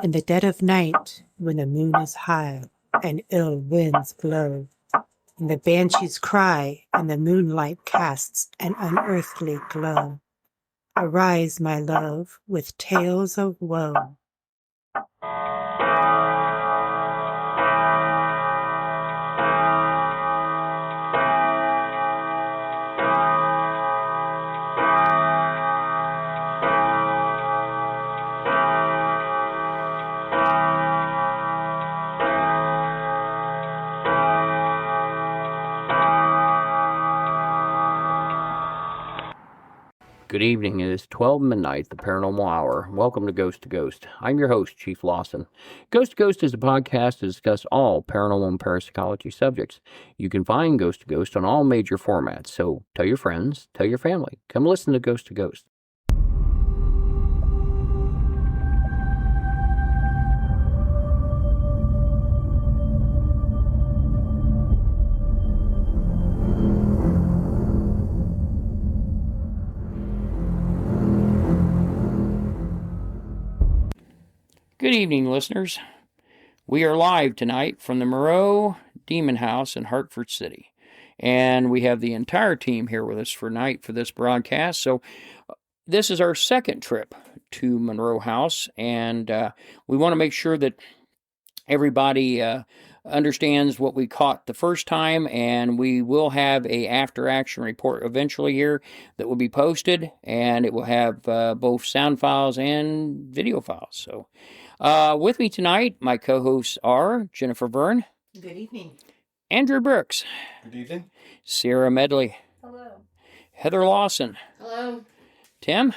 In the dead of night, when the moon is high and ill winds blow, and the banshees cry and the moonlight casts an unearthly glow, arise, my love, with tales of woe. Good evening. It is 12 midnight, the paranormal hour. Welcome to Ghost. I'm your host, Chief Lawson. Ghost is a podcast to discuss all paranormal and parapsychology subjects. You can find Ghost on all major formats, so tell your friends, tell your family. Come listen to Ghost. Good evening, listeners. We are live tonight from the Monroe House in Hartford City. And we have the entire team here with us for this broadcast. So this is our second trip to Monroe House. And we want to make sure that everybody understands what we caught the first time. And we will have a after-action report eventually here that will be posted. And it will have both sound files and video files. So with me tonight, my co-hosts are Jennifer Byrne. Good evening. Andrew Brooks. Good evening. Sarah Medley. Hello. Heather Lawson. Hello. Tim.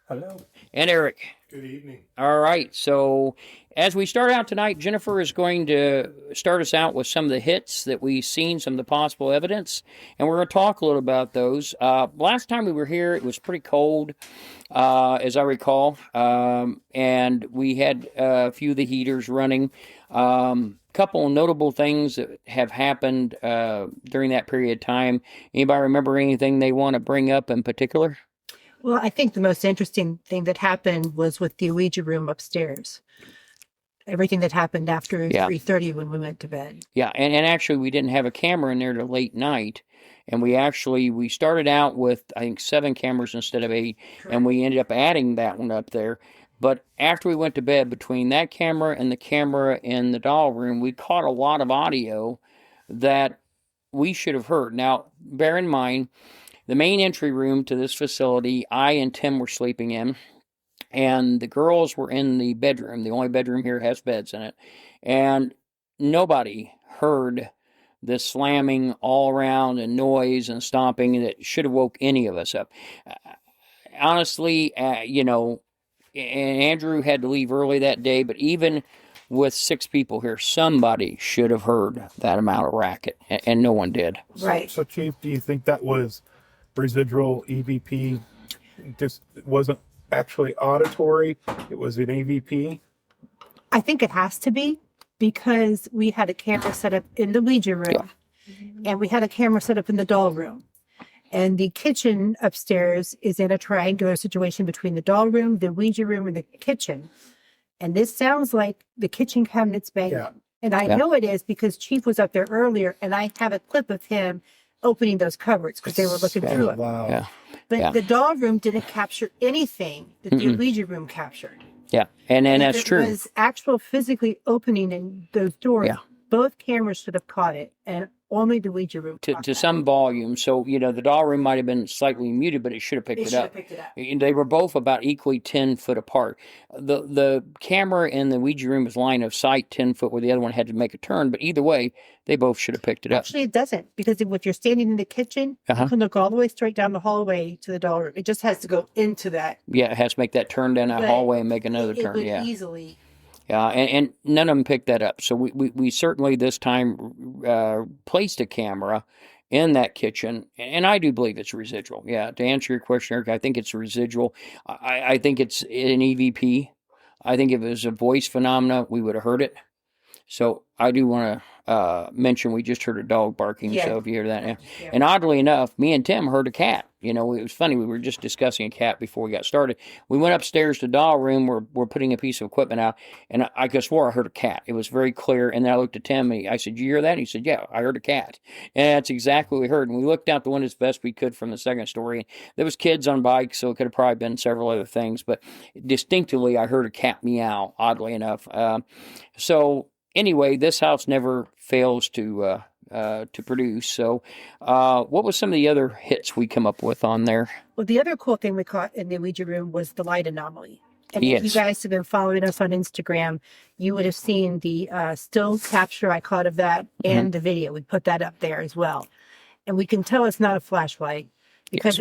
Hello. And Eric. Good evening. All right, so as we start out tonight, Jennifer is going to start us out with some of the hits that we've seen, some of the possible evidence, and we're going to talk a little about those. Last time we were here, it was pretty cold, as I recall, and we had a few of the heaters running. Couple of notable things that have happened during that period of time. Anybody remember anything they want to bring up in particular? Well, I think the most interesting thing that happened was with the Ouija room upstairs. Everything that happened after 3:30 when we went to bed. Yeah, and actually we didn't have a camera in there till late night. And we started out with, I think, 7 cameras instead of 8. Correct. And we ended up adding that one up there. But after we went to bed, between that camera and the camera in the doll room, we caught a lot of audio that we should have heard. Now, bear in mind, the main entry room to this facility, I and Tim were sleeping in, and the girls were in the bedroom. The only bedroom here has beds in it. And nobody heard the slamming all around and noise and stomping that should have woke any of us up. Honestly, and Andrew had to leave early that day, but even with 6 people here, somebody should have heard that amount of racket, and no one did. Right. So, Chief, do you think that was residual EVP? Just it wasn't actually auditory, it was an EVP? I think it has to be, because we had a camera set up in the Ouija room, and we had a camera set up in the doll room. And the kitchen upstairs is in a triangular situation between the doll room, the Ouija room, and the kitchen. And this sounds like the kitchen cabinet's banging. Yeah. And I know it is because Chief was up there earlier, and I have a clip of him opening those cupboards because they were looking through it. Wow. Yeah. But the doll room didn't capture anything that the Ouija room captured. Yeah, and that's true. It was actual physically opening in those doors. Yeah. Both cameras should have caught it, and only the Ouija room to some volume. So, the doll room might have been slightly muted, but it should have picked it up. They were both about equally 10 foot apart. The camera in the Ouija room was line of sight 10 foot where the other one had to make a turn, but either way, they both should have picked it up. Actually, it doesn't, because if you're standing in the kitchen, you can look all the way straight down the hallway to the doll room. It just has to go into that. Yeah, it has to make that turn down that hallway and make another turn. It would easily. Yeah, and none of them picked that up. So we certainly this time placed a camera in that kitchen, and I do believe it's residual. Yeah, to answer your question, Eric, I think it's residual. I think it's an EVP. I think if it was a voice phenomena, we would have heard it. So I do want to mention we just heard a dog barking. Yeah. So if you hear that, Yeah. and oddly enough, me and Tim heard a cat. You know, it was funny. We were just discussing a cat before we got started. We went upstairs to the doll room. We're putting a piece of equipment out, and I could swore I heard a cat. It was very clear. And then I looked at Tim. And I said, "Did you hear that?" And he said, "Yeah, I heard a cat." And that's exactly what we heard. And we looked out the window as best we could from the second story. There was kids on bikes, so it could have probably been several other things. But distinctively, I heard a cat meow. Oddly enough, so. Anyway, this house never fails to produce. So, what was some of the other hits we come up with on there? Well, the other cool thing we caught in the Ouija room was the light anomaly. And if you Yes. guys have been following us on Instagram, you would have seen the still capture I caught of that and the video. We put that up there as well. And we can tell it's not a flashlight because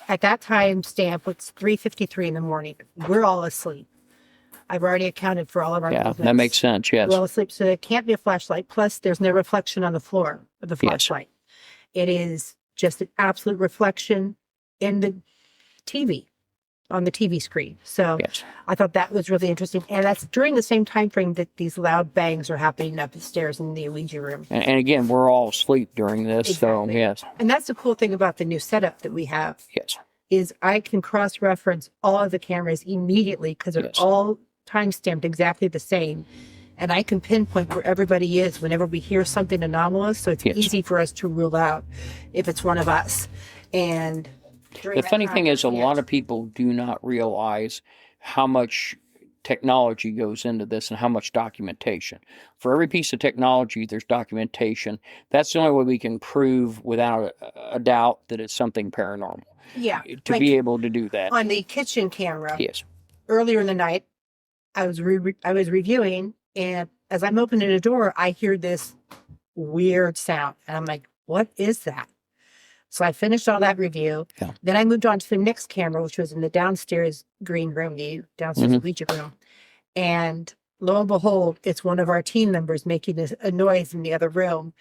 at that time stamp, it's 3:53 in the morning. We're all asleep. I've already accounted for all of our Yeah, movements. that makes sense. Yes. We're all asleep, so it can't be a flashlight. Plus, there's no reflection on the floor of the Yes. flashlight. It is just an absolute reflection in the TV, on the TV screen. So Yes. I thought that was really interesting. And that's during the same time frame that these loud bangs are happening upstairs in the Ouija room. And again, we're all asleep during this. So Exactly. yes, And that's the cool thing about the new setup that we have yes, is I can cross-reference all of the cameras immediately because they're Yes. all time-stamped exactly the same. And I can pinpoint where everybody is whenever we hear something anomalous. So it's Yes. easy for us to rule out if it's one of us. And The funny thing is, a lot of people do not realize how much technology goes into this and how much documentation. For every piece of technology, there's documentation. That's the only way we can prove without a doubt that it's something paranormal. yeah, To like be able to do that. on the kitchen camera Yes. earlier in the night, I was reviewing, and as I'm opening a door, I hear this weird sound, and I'm like, "What is that?" So I finished all that review. Yeah. Then I moved on to the next camera, which was in the downstairs green room, the downstairs Ouija room, and lo and behold, it's one of our team members making a noise in the other room,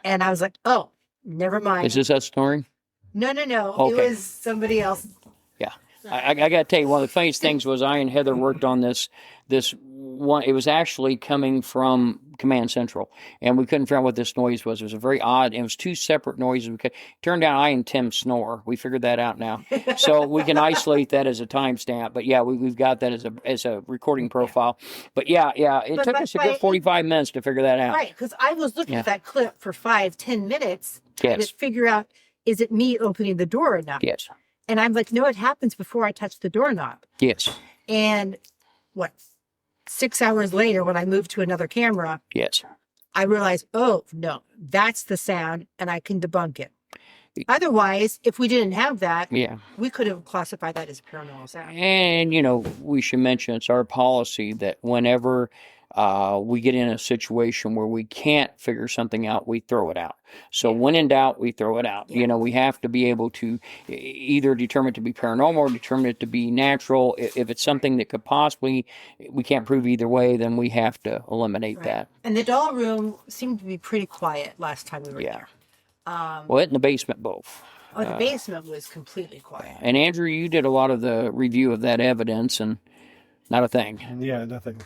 and I was like, "Oh, never mind." Is this us snoring? No. Okay. It was somebody else. Yeah. I got to tell you, one of the funniest things was I and Heather worked on this one. It was actually coming from Command Central, and we couldn't figure out what this noise was. It was a very odd, it was two separate noises. Turned out I and Tim snore. We figured that out now. So we can isolate that as a timestamp. But yeah, we've got that as a recording profile. But yeah, it took us a good 45 minutes to figure that out. Right, because I was looking Yeah. at that clip for 5-10 minutes Yes. to figure out, is it me opening the door or not? Yes. And I'm like, no, it happens before I touch the doorknob. Yes. And 6 hours later, when I moved to another camera, Yes. I realized, oh, no, that's the sound, and I can debunk it. Otherwise, if we didn't have that, Yeah. we could have classified that as a paranormal sound. And, we should mention it's our policy that whenever we get in a situation where we can't figure something out, we throw it out. So when in doubt, we throw it out. Yeah. We have to be able to either determine it to be paranormal or determine it to be natural. If it's something that could possibly, we can't prove either way, then we have to eliminate that. And the doll room seemed to be pretty quiet last time we were Yeah. there. Well, it in the basement both. The basement was completely quiet. And Andrew, you did a lot of the review of that evidence and not a thing. Yeah, nothing.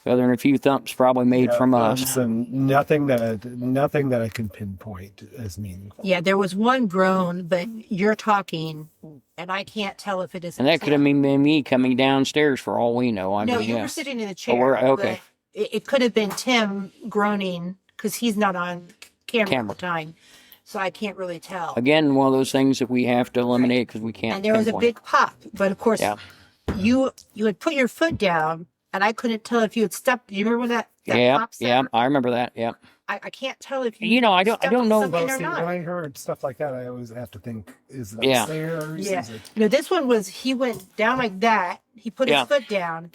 Other than a few thumps probably made from us. And nothing that I can pinpoint as meaningful. Yeah, there was one groan, but you're talking, and I can't tell if it is. And that could have been me coming downstairs for all we know. No, you were yeah. sitting in a chair. Okay. but It could have been Tim groaning because he's not on camera at the time, so I can't really tell. Again, one of those things that we have to eliminate because we can't. And there was a pinpoint. big pop, but of course, Yeah. you had put your foot down, and I couldn't tell if you had stepped. Do you remember that Yeah, pop yeah, sound? I remember that. Yeah. I can't tell if you. I don't stepped on know. something Well, or see, not. when I heard stuff like that, I always have to think, is it Yeah. upstairs? Yeah. Is it... No, this one was, he went down like that. He put Yeah. his foot down,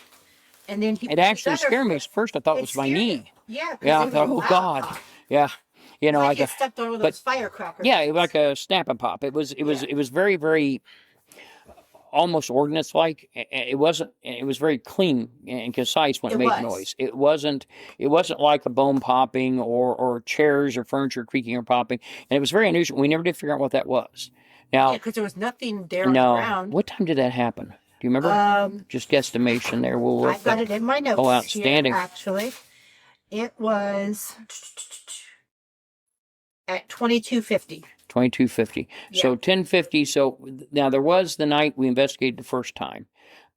and then he. It actually his other scared me. foot- At first, I thought it was my scared knee. me. Yeah. 'cause Yeah, I it was thought, oh loud. God. Yeah. Like it stepped on one of those firecrackers. Yeah, it was like a snap and pop. It was very, very almost ordnance like. It wasn't. It was very clean and concise when it It made was. noise. It wasn't like a bone popping or chairs or furniture creaking or popping. And it was very unusual. We never did figure out what that was. Now, because there was nothing there on no. the ground. What time did that happen? Do you remember? Just guesstimation there. We'll I've got it in my notes. Oh, outstanding. Here, actually. It was at 2250. 2250. Yeah. So 1050. So now there was the night we investigated the first time.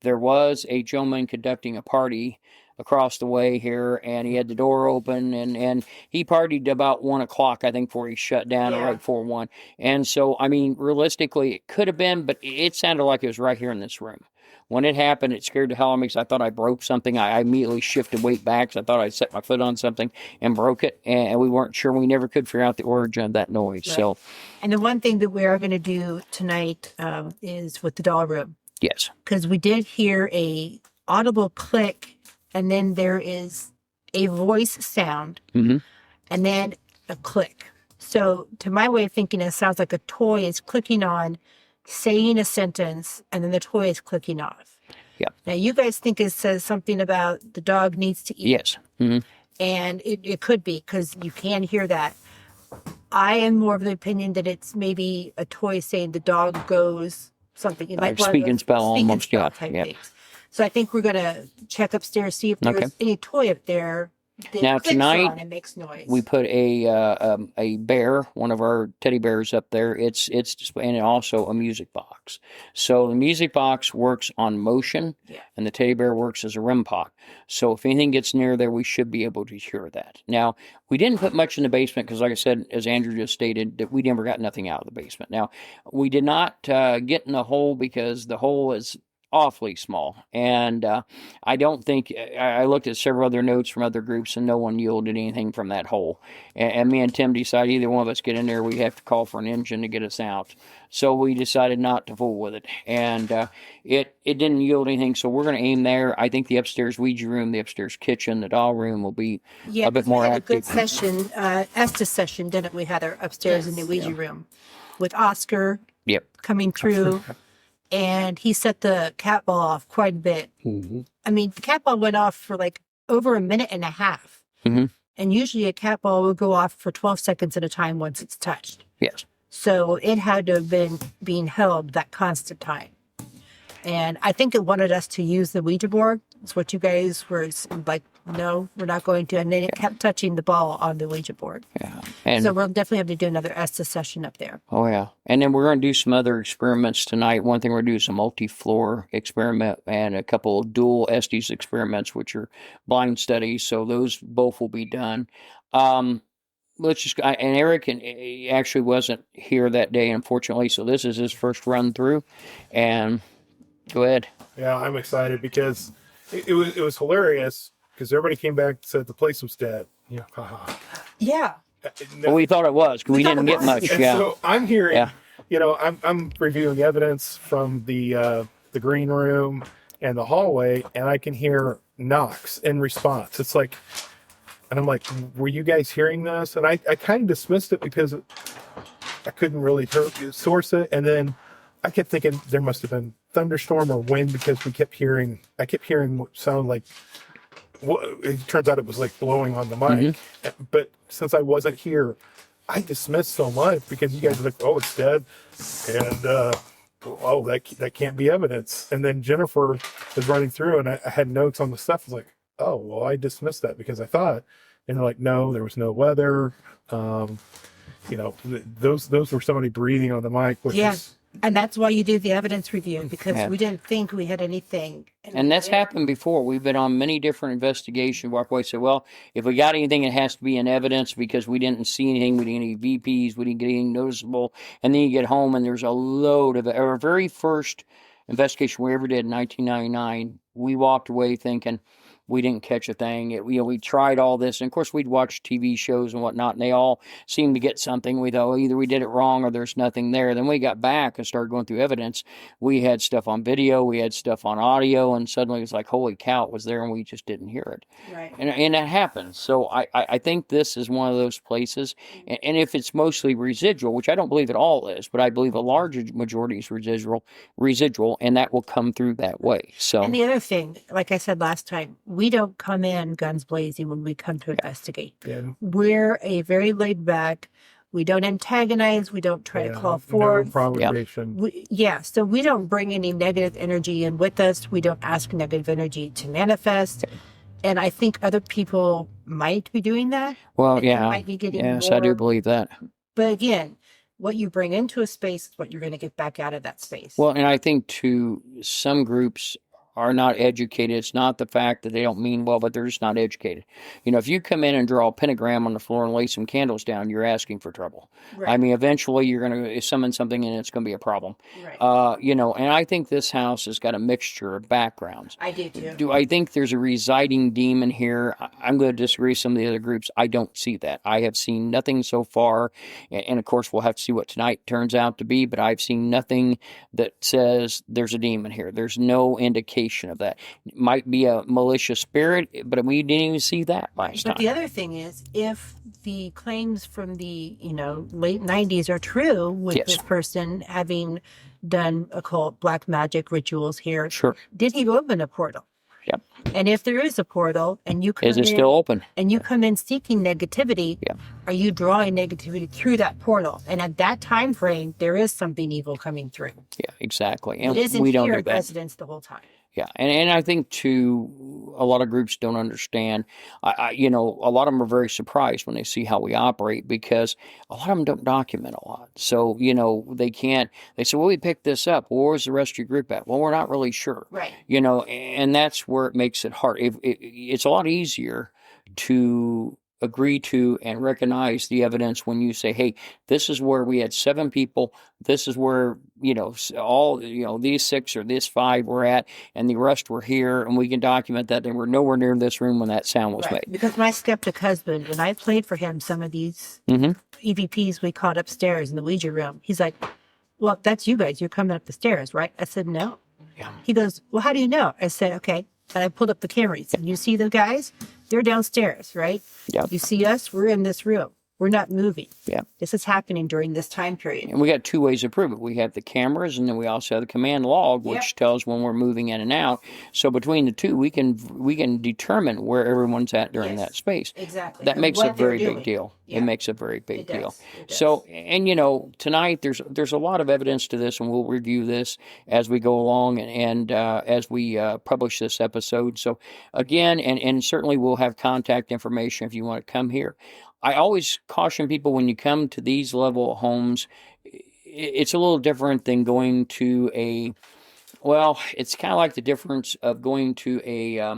There was a gentleman conducting a party across the way here, and he had the door open, and he partied about 1 o'clock, I think, before he shut down, or Yeah. right before 1. And so, I mean, realistically, it could have been, but it sounded like it was right here in this room. When it happened, it scared the hell out of me because I thought I broke something. I immediately shifted weight back because I thought I set my foot on something and broke it, and we weren't sure. We never could figure out the origin of that noise. Right. So, And the one thing that we are going to do tonight is with the doll room, yes. because we did hear a audible click, and then there is a voice sound, Mhm. and then a click. So to my way of thinking, it sounds like a toy is clicking on, saying a sentence, and then the toy is clicking off. Yeah. Now you guys think it says something about the dog needs to eat. Yes. Mhm. And it could be, because you can hear that. I am more of the opinion that it's maybe a toy saying the dog goes something. Like one of Speak and those spell speak and almost, spell yeah, type yeah. things. So I think we're going to check upstairs, see if there's Okay. any toy up there that Now, clicks tonight, on and makes noise. We put a bear, one of our teddy bears, up there. It's and also a music box. So the music box works on motion, Yeah. and the teddy bear works as a REM pod. So if anything gets near there, we should be able to hear that. Now, we didn't put much in the basement because, like I said, as Andrew just stated, that we never got nothing out of the basement. Now, we did not get in the hole because the hole is awfully small, and I don't think I looked at several other notes from other groups, and no one yielded anything from that hole. And me and Tim decided either one of us get in there, we have to call for an engine to get us out. So we decided not to fool with it, and it didn't yield anything. So we're going to aim there. I think the upstairs Ouija room, the upstairs kitchen, the doll room will be a bit more we had active. a good session, Estes session, didn't we? Had our upstairs in the Ouija room with Oscar Yep. coming through. And he set the cat ball off quite a bit. Mm-hmm. I mean, the cat ball went off for like over a minute and a half. Mm-hmm. And usually a cat ball will go off for 12 seconds at a time once it's touched. Yes. So it had to have been being held that constant time. And I think it wanted us to use the Ouija board. It's what you guys were like, no, we're not going to. And then it kept touching the ball on the Ouija board. Yeah. And So we'll definitely have to do another Estes session up there. oh, yeah. And then we're going to do some other experiments tonight. One thing we're going to do is a multi-floor experiment and a couple of dual Estes experiments, which are blind studies. So those both will be done. Let's just, and Eric he actually wasn't here that day, unfortunately. So this is his first run through. And go ahead. Yeah, I'm excited because it was hilarious because everybody came back and said the place was dead. Yeah, haha. Yeah. Well, we thought it was because we thought didn't it get was. much. And Yeah. so I'm hearing, Yeah. I'm reviewing evidence from the green room and the hallway, and I can hear knocks in response. It's like, and I'm like, were you guys hearing this? And I kind of dismissed it because I couldn't really source it. And then I kept thinking there must have been thunderstorm or wind because I kept hearing what sounded like, it turns out it was like blowing on the mic. But since I wasn't here, I dismissed so much because you guys were like, oh, it's dead. And, oh, that can't be evidence. And then Jennifer was running through and I had notes on the stuff. I was like, oh, well, I dismissed that because I thought, and they're like, no, there was no weather. Those were somebody breathing on the mic, which Yeah. is, And that's why you do the evidence review, because Yeah. we didn't think we had anything. And that's happened before. We've been on many different investigations. Walkway said, well, if we got anything, it has to be in evidence because we didn't see anything. We didn't get any VPs. We didn't get anything noticeable. And then you get home and there's a load of it. Our very first investigation we ever did in 1999, we walked away thinking we didn't catch a thing. We tried all this. And of course, we'd watch TV shows and whatnot, and they all seemed to get something. We thought, well, either we did it wrong or there's nothing there. Then we got back and started going through evidence. We had stuff on video, we had stuff on audio, and suddenly it was like, holy cow, it was there, and we just didn't hear it. Right. And that happens. So I think this is one of those places. And if it's mostly residual, which I don't believe it all is, but I believe a large majority is residual, and that will come through that way. So And the other thing, like I said last time, we don't come in guns blazing when we come to investigate. yeah, We're a very laid back. We don't antagonize. We don't try to call no forth. provocation. So we don't bring any negative energy in with us. We don't ask negative energy to manifest. And I think other people might be doing that. Well, and you yeah. might be getting Yes, I do more. believe that. But again, what you bring into a space is what you're going to get back out of that space. Well, and I think too, some groups are not educated. It's not the fact that they don't mean well, but they're just not educated. You know, if you come in and draw a pentagram on the floor and lay some candles down, you're asking for trouble. Right. I mean, eventually you're going to summon something and it's going to be a problem. Right. You know, and I think this house has got a mixture of backgrounds. I do too. Do I think there's a residing demon here? I'm going to disagree with some of the other groups. I don't see that. I have seen nothing so far. And of course, we'll have to see what tonight turns out to be, but I've seen nothing that says there's a demon here. There's no indication of that. It might be a malicious spirit, but we didn't even see that last But time. the other thing is, if the claims from the late 90s are true, with Yes. this person having done occult black magic rituals here, Sure. did he open a portal? Yep. And if there is a portal, and you come Is it in, still open? and you come in seeking negativity, Yeah. are you drawing negativity through that portal? And at that time frame, there is something evil coming through. Yeah, exactly. And It isn't we don't here do in that. residence the whole time. Yeah, and I think too, a lot of groups don't understand. A lot of them are very surprised when they see how we operate because a lot of them don't document a lot. So they can't. They say, "Well, we picked this up. Well, where's the rest of your group at?" Well, we're not really sure. Right. And that's where it makes it hard. It's a lot easier to agree to and recognize the evidence when you say, "Hey, this is where we had 7 people. This is where all these 6 or this 5 were at, and the rest were here, and we can document that they were nowhere near this room when that sound was Right. made." Because my skeptic husband, when I played for him some of these Mm-hmm. EVPs we caught upstairs in the Ouija room, he's like, "Well, that's you guys. You're coming up the stairs, right?" I said, "No." Yeah. He goes, "Well, how do you know?" I said, "Okay." And I pulled up the cameras. And you see the guys? They're downstairs, right? Yeah. You see us? We're in this room. We're not moving. Yeah. This is happening during this time period. And we got 2 ways to prove it. We have the cameras, and then we also have the command log, which Yep. tells when we're moving in and out. So between the two, we can determine where everyone's at during Yes. that space. Exactly. That And makes a what they're very big doing. deal. Yeah. It makes a very big It deal. does. It does. So, and tonight there's a lot of evidence to this, and we'll review this as we go along and as we publish this episode. So again, and certainly we'll have contact information if you want to come here. I always caution people when you come to these level homes, it's a little different than going to it's kind of like the difference of going to a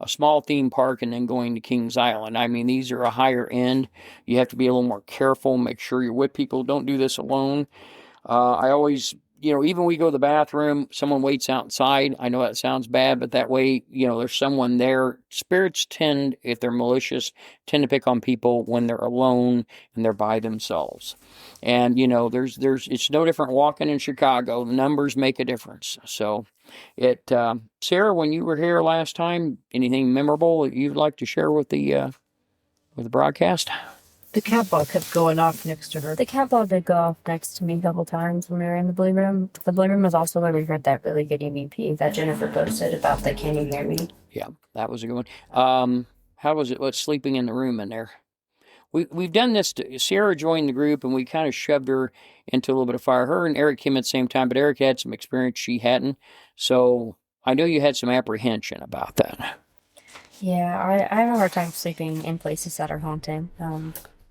small theme park and then going to Kings Island. I mean, these are a higher end. You have to be a little more careful. Make sure you're with people. Don't do this alone. I always, even we go to the bathroom, someone waits outside. I know that sounds bad, but that way, there's someone there. Spirits tend, if they're malicious, tend to pick on people when they're alone and they're by themselves. And, it's no different walking in Chicago. The numbers make a difference. So Sarah, when you were here last time, anything memorable that you'd like to share with the broadcast? The cat ball kept going off next to her. The cat ball did go off next to me a couple times when we were in the blue room. The blue room was also where we heard that really good EVP that Jennifer posted about the "Can You Hear Me?" Yeah, that was a good one. How was it? What's sleeping in the room in there? We've done this. Sarah joined the group, and we kind of shoved her into a little bit of fire. Her and Eric came at the same time, but Eric had some experience she hadn't. So I know you had some apprehension about that. Yeah, I have a hard time sleeping in places that are haunted.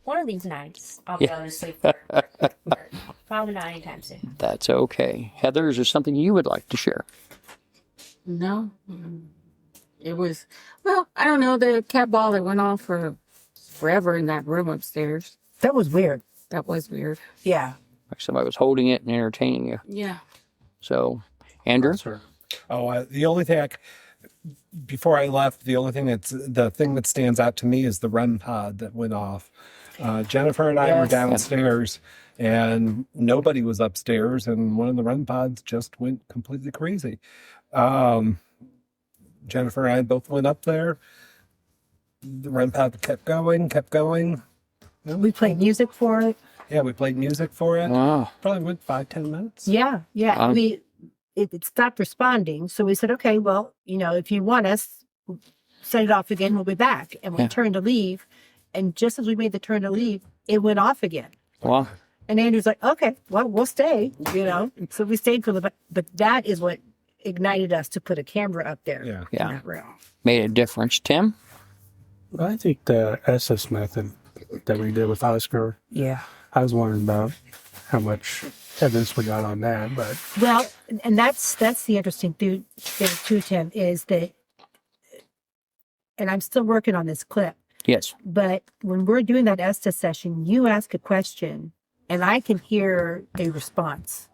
One of these nights, I'll be able to sleep there. Probably not anytime soon. That's okay. Heather, is there something you would like to share? No. It was, I don't know, the cat ball that went off for forever in that room upstairs. That was weird. That was weird. Yeah. Like somebody was holding it and entertaining you. Yeah. So, Andrew? Sure. The only thing before I left, the thing that stands out to me is the REM pod that went off. Jennifer and I were Yes. downstairs, and nobody was upstairs, and one of the REM pods just went completely crazy. Jennifer and I both went up there. The REM pod kept going. We played music for it. Yeah, we played music for it. Wow. Probably went 5-10 minutes. Yeah. Yeah. Um, It stopped responding. So we said, okay, well, if you want us, set it off again. We'll be back. And we Yeah. turned to leave. And just as we made the turn to leave, it went off again. Well, And Andrew's like, okay, well, we'll stay, So we stayed for but that is what ignited us to put a camera up there. Yeah. In Yeah. that room. made a difference. Tim? I think the SS method that we did with Oscar, Yeah. I was wondering about how much evidence we got on that, but Well, and that's the interesting thing too, Tim, is that, and I'm still working on this clip, Yes. but when we're doing that Estes session, you ask a question and I can hear a response.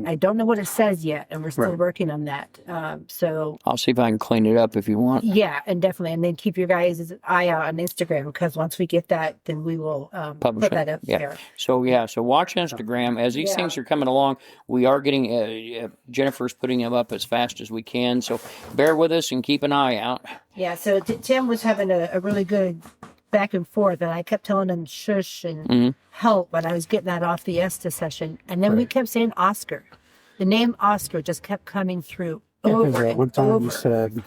I don't know what it says yet, and we're still Right. working on that. So I'll see if I can clean it up if you want. yeah, and definitely, and then keep your guys' eye out on Instagram, because once we get that, then we will Publish put it. that up Yeah. there. So watch Instagram as these Yeah. things are coming along. We are getting Jennifer's putting them up as fast as we can. So bear with us and keep an eye out. Yeah, so Tim was having a really good back and forth, and I kept telling him shush and help when I was getting that off the Estes session, and then we Right. kept saying Oscar. The name Oscar just kept coming through yeah, over because and one time over. you said,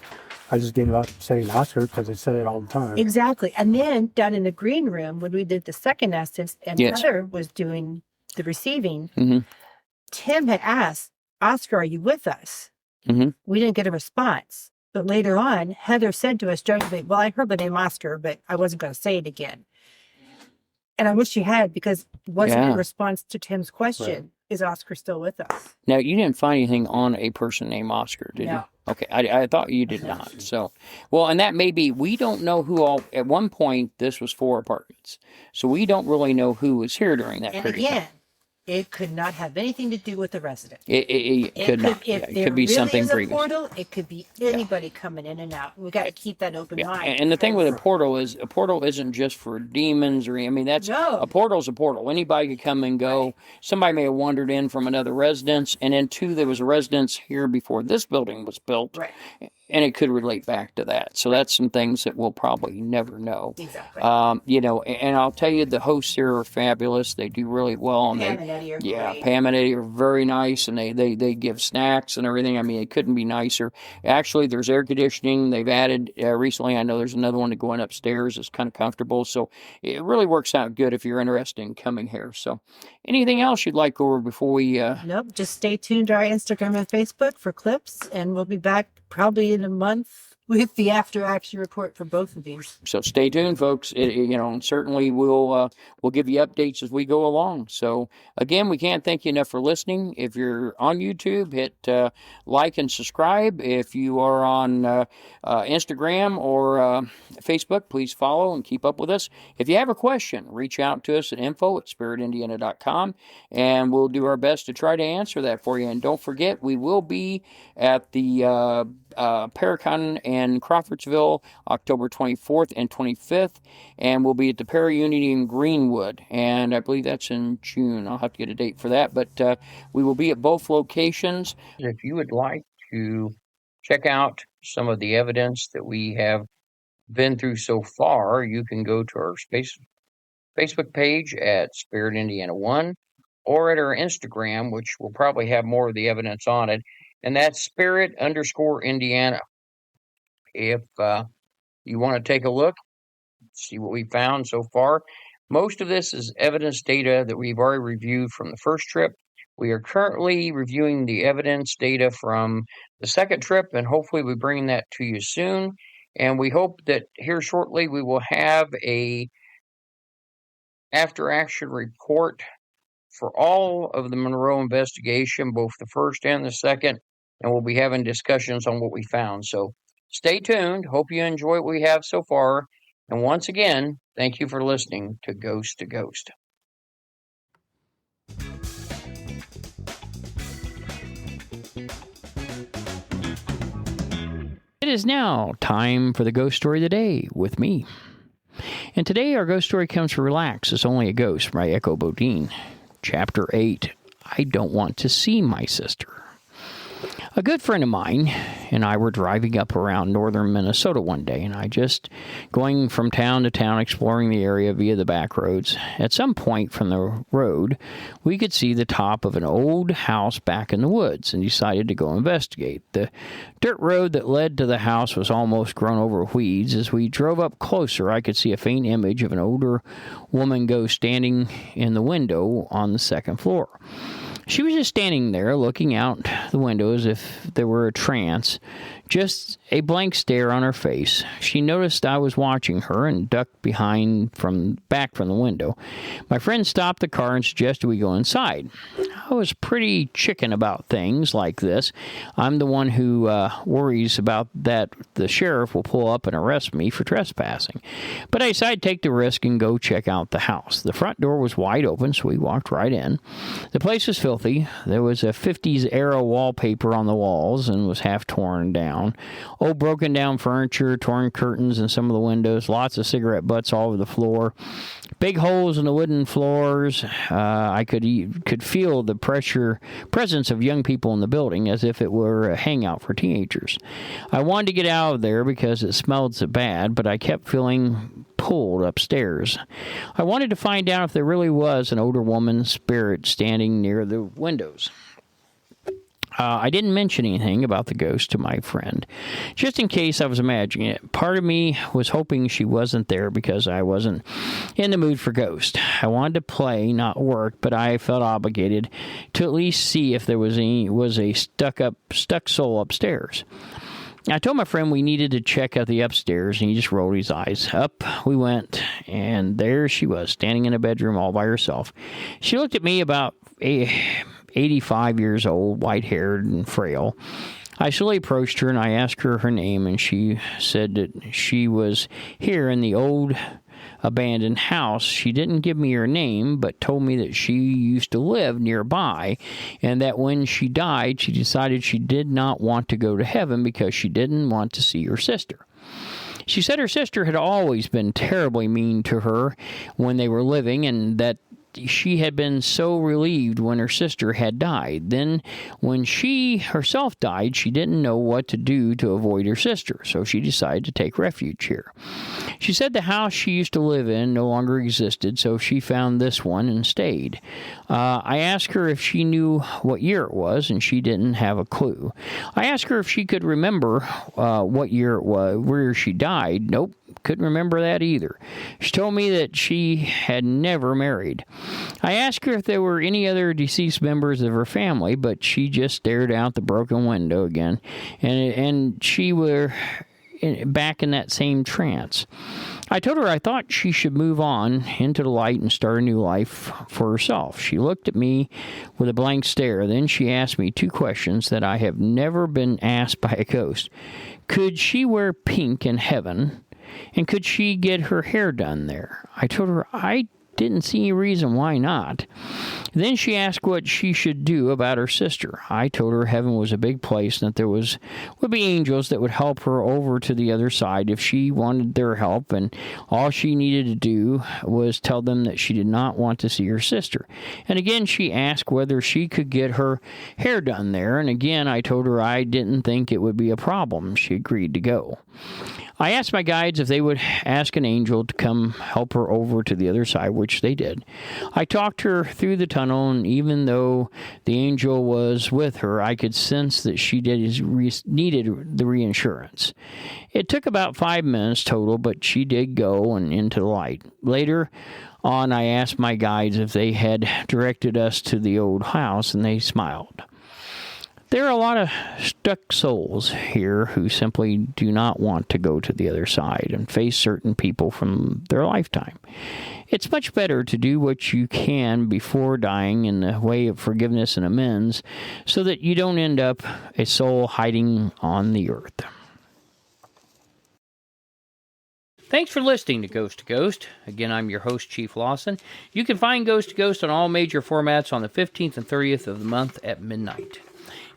I just gave up saying Oscar because they said it all the time. Exactly. And then down in the green room, when we did the second Estes and Yes. Heather was doing the receiving, Mhm. Tim had asked, Oscar, are you with us? Mhm. We didn't get a response. But later on, Heather said to us jokingly, well, I heard the name Oscar, but I wasn't going to say it again. And I wish she had, because it wasn't Yeah. a response to Tim's question, is Oscar still with us? Now, you didn't find anything on a person named Oscar, did No. you? Okay, I thought you did not. So, well, and that may be, we don't know who all, at one point, this was 4 apartments. So we don't really know who was here during that And period of time. again, it could not have anything to do with the resident. It could not. Yeah, If it there could be really something is a previous. portal, it could be anybody coming in and out. We got to keep that open Yeah. mind. And the thing with a portal is, a portal isn't just for demons or, I mean, that's, No. a portal's a portal. Anybody could come and go. Right. Somebody may have wandered in from another residence, and then 2, there was a residence here before this building was built. Right. And it could relate back to that. So that's some things that we'll probably never know. Exactly. You know, and I'll tell you, the hosts here are fabulous. They do really well. And Pam and Eddie are great. Pam and Eddie are very nice, and they give snacks and everything. I mean, it couldn't be nicer. Actually, there's air conditioning. They've added recently. I know there's another one going upstairs. It's kind of comfortable. So it really works out good if you're interested in coming here. So anything else you'd like over before we... Nope. Just stay tuned to our Instagram and Facebook for clips, and we'll be back probably in a month with the after action report for both of these. So stay tuned, folks. You know, and certainly we'll give you updates as we go along. So again, we can't thank you enough for listening. If you're on YouTube, hit like and subscribe. If you are on Instagram or Facebook, please follow and keep up with us. If you have a question, reach out to us at info@spiritindiana.com, and we'll do our best to try to answer that for you. And don't forget, we will be at the Paracon in Crawfordsville, October 24th and 25th, and we'll be at the Para-Unity in Greenwood, and I believe that's in June. I'll have to get a date for that, but we will be at both locations. If you would like to check out some of the evidence that we have been through so far, you can go to our Facebook page at Spirit Indiana 1, or at our Instagram, which will probably have more of the evidence on it, and that's Spirit_Indiana. If you want to take a look, see what we found so far. Most of this is evidence data that we've already reviewed from the first trip. We are currently reviewing the evidence data from the second trip, and hopefully we're bringing that to you soon. And we hope that here shortly we will have a after action report for all of the Monroe investigation, both the first and the second, and we'll be having discussions on what we found. So stay tuned. Hope you enjoy what we have so far. And once again, thank you for listening to Ghost to Ghost. It is now time for the ghost story of the day with me. And today our ghost story comes from Relax, It's Only a Ghost by Echo Bodine. Chapter 8, I Don't Want to See My Sister. A good friend of mine and I were driving up around northern Minnesota one day, and I just going from town to town exploring the area via the back roads. At some point from the road, we could see the top of an old house back in the woods and decided to go investigate. The dirt road that led to the house was almost grown over with weeds. As we drove up closer, I could see a faint image of an older woman ghost standing in the window on the second floor. She was just standing there looking out the window as if there were a trance, just a blank stare on her face. She noticed I was watching her and ducked back from the window. My friend stopped the car and suggested we go inside. I was pretty chicken about things like this. I'm the one who worries about that the sheriff will pull up and arrest me for trespassing. But I decided to take the risk and go check out the house. The front door was wide open, so we walked right in. The place was filthy. There was a 50s era wallpaper on the walls and was half torn down. Old broken down furniture, torn curtains in some of the windows, lots of cigarette butts all over the floor. Big holes in the wooden floors. I could feel the presence of young people in the building as if it were a hangout for teenagers. I wanted to get out of there because it smelled so bad, but I kept feeling pulled upstairs. I wanted to find out if there really was an older woman's spirit standing near the windows. I didn't mention anything about the ghost to my friend, just in case I was imagining it. Part of me was hoping she wasn't there because I wasn't in the mood for ghosts. I wanted to play, not work, but I felt obligated to at least see if there was a stuck soul upstairs. I told my friend we needed to check out the upstairs, and he just rolled his eyes. Up we went, and there she was, standing in a bedroom all by herself. She looked at me about 85 years old, white-haired and frail. I slowly approached her, and I asked her name, and she said that she was here in the old abandoned house. She didn't give me her name, but told me that she used to live nearby, and that when she died, she decided she did not want to go to heaven because she didn't want to see her sister. She said her sister had always been terribly mean to her when they were living, and that she had been so relieved when her sister had died. Then, when she herself died, she didn't know what to do to avoid her sister, so she decided to take refuge here. She said the house she used to live in no longer existed, so she found this one and stayed. I asked her if she knew what year it was, and she didn't have a clue. I asked her if she could remember what year it was, where she died. Nope. Couldn't remember that either. She told me that she had never married. I asked her if there were any other deceased members of her family, but she just stared out the broken window again, and she were back in that same trance. I told her I thought she should move on into the light and start a new life for herself. She looked at me with a blank stare. Then she asked me two questions that I have never been asked by a ghost. Could she wear pink in heaven? And could she get her hair done there? I told her I didn't see any reason why not. Then she asked what she should do about her sister. I told her heaven was a big place and that there would be angels that would help her over to the other side if she wanted their help, and all she needed to do was tell them that she did not want to see her sister. And again she asked whether she could get her hair done there, and again I told her I didn't think it would be a problem. She agreed to go. I asked my guides if they would ask an angel to come help her over to the other side, which they did. I talked her through the tunnel, and even though the angel was with her, I could sense that she needed the reinsurance. It took about 5 minutes total, but she did go and into the light. Later on, I asked my guides if they had directed us to the old house, and they smiled. There are a lot of stuck souls here who simply do not want to go to the other side and face certain people from their lifetime. It's much better to do what you can before dying in the way of forgiveness and amends so that you don't end up a soul hiding on the earth. Thanks for listening to Ghost to Ghost. Again, I'm your host, Chief Lawson. You can find Ghost to Ghost on all major formats on the 15th and 30th of the month at midnight.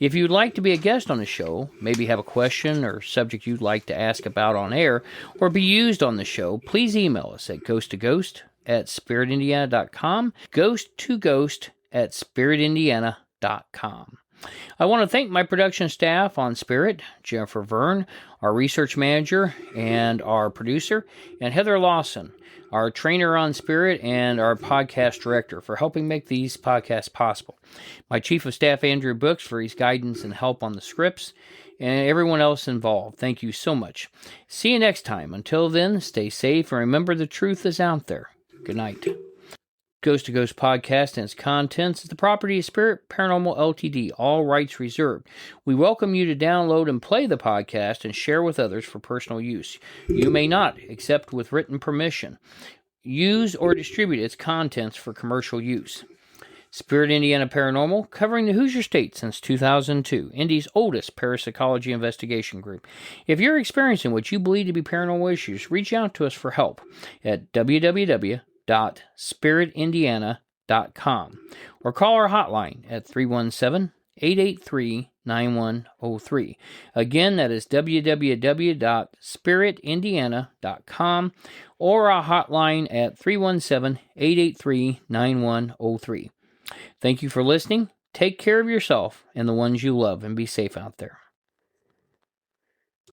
If you'd like to be a guest on the show, maybe have a question or subject you'd like to ask about on air or be used on the show, please email us at ghosttoghost@spiritindiana.com, ghosttoghost@spiritindiana.com. I want to thank my production staff on Spirit, Jennifer Verne, our research manager and our producer, and Heather Lawson, our trainer on Spirit and our podcast director, for helping make these podcasts possible. My chief of staff, Andrew Brooks, for his guidance and help on the scripts, and everyone else involved. Thank you so much. See you next time. Until then, stay safe and remember the truth is out there. Good night. Ghost to Ghost podcast and its contents is the property of Spirit Paranormal Ltd. All rights reserved. We welcome you to download and play the podcast and share with others for personal use. You may not, except with written permission, use or distribute its contents for commercial use. Spirit Indiana Paranormal, covering the Hoosier State since 2002, Indy's oldest parapsychology investigation group. If you're experiencing what you believe to be paranormal issues, reach out to us for help at www.spiritindiana.com or call our hotline at 317-883-9103. Again, that is www.spiritindiana.com or our hotline at 317-883-9103. Thank you for listening. Take care of yourself and the ones you love, and be safe out there.